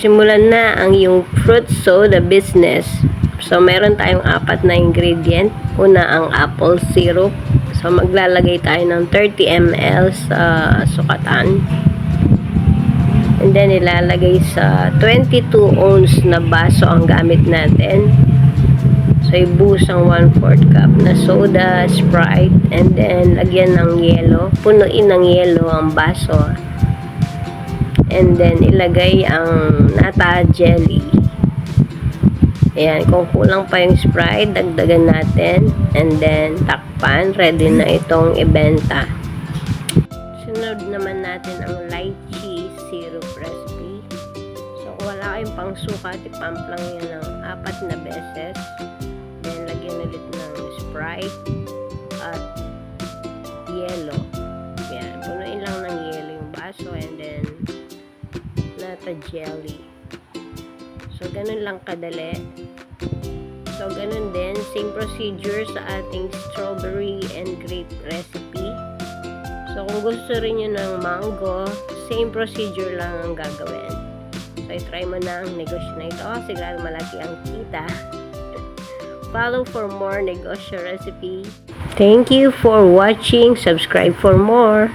simulan na ang iyong fruit soda business. So, meron tayong 4 na ingredient. Una, ang apple syrup. So, maglalagay tayo ng 30 ml sa sukatan. And then, ilalagay sa 22 ounce na baso ang gamit natin. So, ibuhos ang 1/4 cup na soda, Sprite, and then, lagyan ng yelo. Punuin ng yelo ang baso. And then, ilagay ang nata jelly. Ayan, kung kulang pa yung Sprite, dagdagan natin. And then, takpan. Ready na itong ibenta. Sunod naman natin ang Lychee syrup recipe. So, kung wala kayong pang sukat, ipump lang yun ng 4 na beses. Then, lagyan ulit ng Sprite at yelo. Ayan, punuin lang ng yelo yung baso. And then, nata jelly. So, ganun lang kadali. So, ganun din. Same procedure sa ating strawberry and grape recipe. So, kung gusto rin nyo ng mango, same procedure lang ang gagawin. So, i-try mo na ang negosyo na ito. Sigurado malaki ang kita. Follow for more negosyo recipe. Thank you for watching. Subscribe for more.